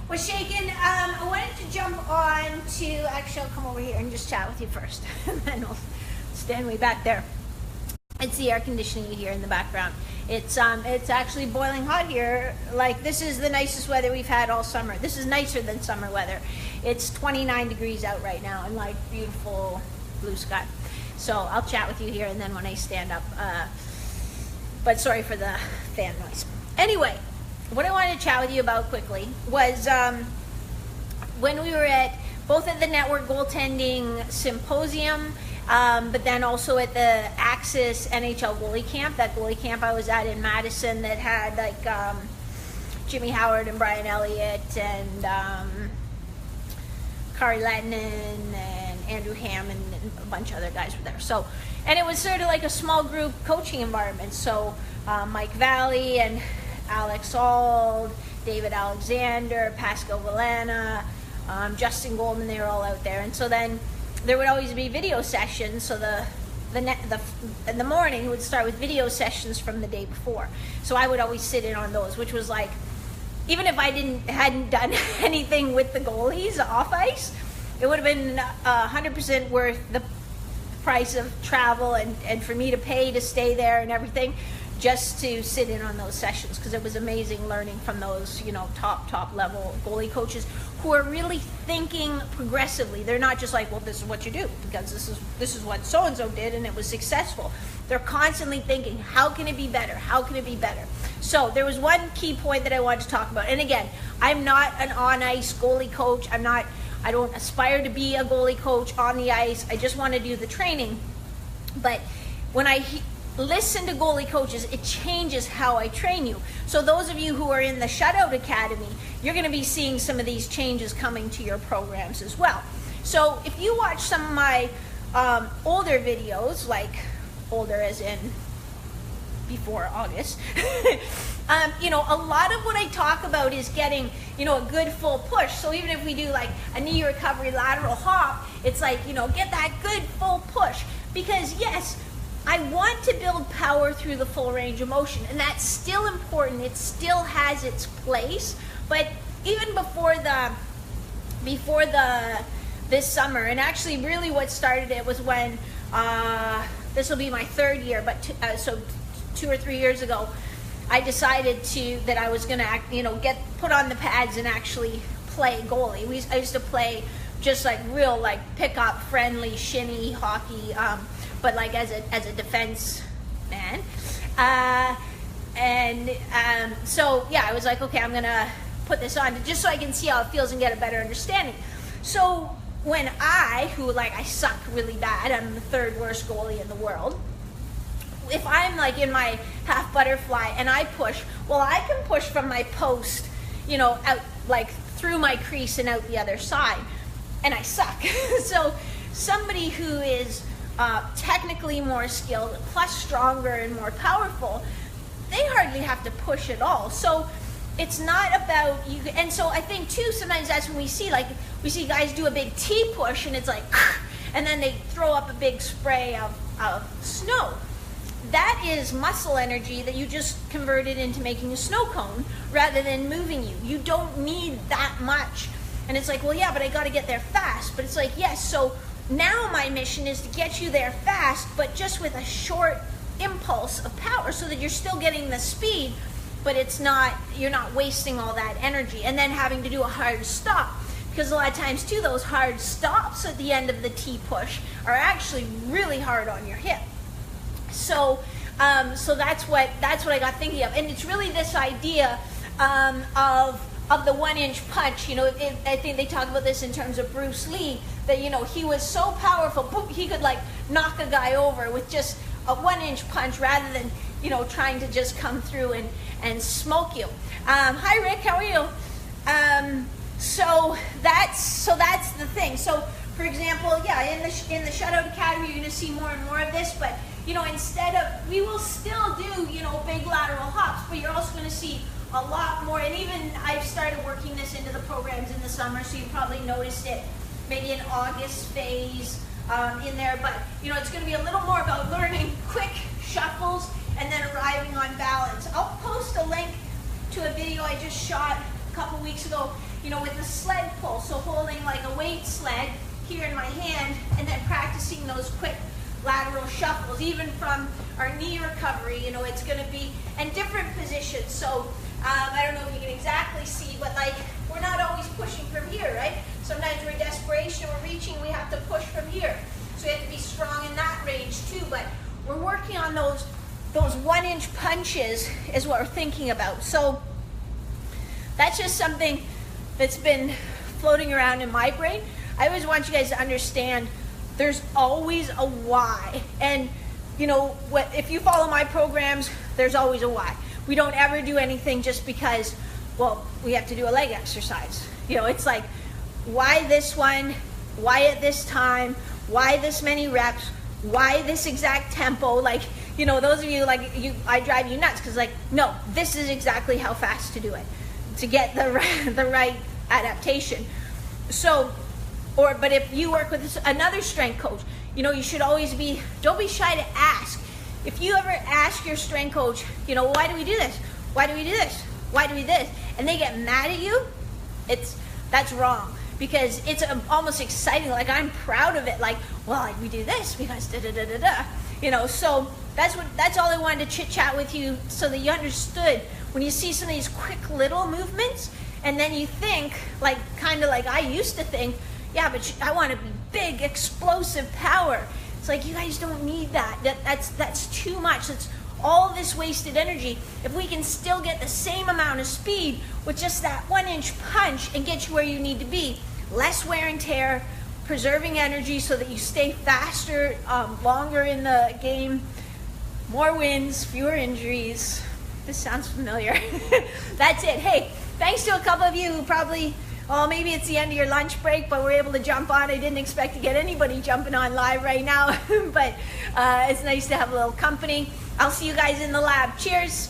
What's shaking? I wanted to jump on to, actually I'll come over here and just chat with you first, and then I'll stand way back there. It's the air conditioning you hear in the background. It's actually boiling hot here. Like, this is the nicest weather we've had all summer. This is nicer than summer weather. It's 29 degrees out right now and like beautiful blue sky. So I'll chat with you here and then when I stand up. But sorry for the fan noise. Anyway, what I wanted to chat with you about quickly was when we were both at the Network Goaltending Symposium, but then also at the Axis NHL goalie camp, that goalie camp I was at in Madison that had like Jimmy Howard and Brian Elliott and Kari Lehtinen and Andrew Hammond and a bunch of other guys were there. So, and it was sort of like a small group coaching environment. So Mike Valley and Alex Auld, David Alexander, Pascal Villana, Justin Goldman, they were all out there. And so then there would always be video sessions. So in the morning would start with video sessions from the day before. So I would always sit in on those, which was like, even if I hadn't done anything with the goalies off ice, it would have been 100% worth the price of travel and for me to pay to stay there and everything, just to sit in on those sessions, because it was amazing learning from those, top level goalie coaches who are really thinking progressively. They're not just like, well, this is what you do because this is what so and so did and it was successful. They're constantly thinking, how can it be better? How can it be better? So there was one key point that I wanted to talk about. And again, I'm not an on ice goalie coach. I don't aspire to be a goalie coach on the ice. I just want to do the training. But when I listen to goalie coaches, it changes how I train you. So those of you who are in the Shutout Academy, you're going to be seeing some of these changes coming to your programs as well. So if you watch some of my older videos, like older as in before August, a lot of what I talk about is getting, a good full push. So even if we do like a knee recovery lateral hop, it's like, get that good full push. Because yes, I want to build power through the full range of motion, and that's still important. It still has its place. But even before this summer, and actually really what started it was when this will be my third year, but so 2 or 3 years ago, I decided that I was going to get put on the pads and actually play goalie. I used to play just like real like pickup friendly shinny hockey, but like as a defense man. So yeah, I was like, okay, I'm going to put this on just so I can see how it feels and get a better understanding. So when I suck really bad, I'm the third worst goalie in the world. If I'm like in my half butterfly and I push, well, I can push from my post, out like through my crease and out the other side, and I suck. So somebody who is technically more skilled, plus stronger and more powerful, they hardly have to push at all. So it's not about you. And so I think too, sometimes that's when we see guys do a big T push and it's like, and then they throw up a big spray of snow. That is muscle energy that you just converted into making a snow cone rather than moving you. You don't need that much. And it's like, well, yeah, but I got to get there fast. But it's like, yes, so now my mission is to get you there fast, but just with a short impulse of power so that you're still getting the speed, but you're not wasting all that energy and then having to do a hard stop. Because a lot of times too, those hard stops at the end of the T push are actually really hard on your hip. So that's what I got thinking of, and it's really this idea of the 1 inch punch. I think they talk about this in terms of Bruce Lee, that he was so powerful, he could like knock a guy over with just a 1 inch punch rather than trying to just come through and smoke you. Hi Rick, how are you? So that's the thing. So for example, yeah, in the Shutout Academy, you're going to see more and more of this, but instead of, we will still do, big lateral hops, but you're also going to see a lot more, and even I've started working this into the programs in the summer, so you probably noticed it maybe in August phase in there, but it's going to be a little more about learning quick shuffles and then arriving on balance. I'll post a link to a video I just shot a couple weeks ago, you know, with the sled pull. So holding like a weight sled here in my hand and then practicing those quick lateral shuffles, even from our knee recovery, you know, it's going to be in different positions. So I don't know if you can exactly see, but like we're not always pushing from here, right? Sometimes we're in desperation, we're reaching, we have to push from here. So we have to be strong in that range too, but we're working on those 1-inch punches is what we're thinking about. So that's just something that's been floating around in my brain. I always want you guys to understand there's always a why. And you know, if you follow my programs, there's always a why. We don't ever do anything just because, well, we have to do a leg exercise. You know, it's like, why this one? Why at this time? Why this many reps? Why this exact tempo? Like, you know, those of you, like, I drive you nuts because, like, no, this is exactly how fast to do it to get the right adaptation. So, but if you work with another strength coach, you know, you should always don't be shy to ask. If you ever ask your strength coach, you know, why do we do this? Why do we do this? Why do we do this? And they get mad at you, that's wrong. Because it's almost exciting. Like, I'm proud of it. Like, well, like, we do this because da-da-da-da-da. You know, so that's all I wanted to chit chat with you so that you understood when you see some of these quick little movements and then you think, like, kind of like I used to think, yeah, but I want to be big, explosive power. It's like, you guys don't need that. That's too much. That's all this wasted energy. If we can still get the same amount of speed with just that 1-inch punch and get you where you need to be, less wear and tear, preserving energy so that you stay faster, longer in the game, more wins, fewer injuries. This sounds familiar. That's it. Hey, thanks to a couple of you who probably, well, maybe it's the end of your lunch break, but we're able to jump on. I didn't expect to get anybody jumping on live right now, but it's nice to have a little company. I'll see you guys in the lab. Cheers.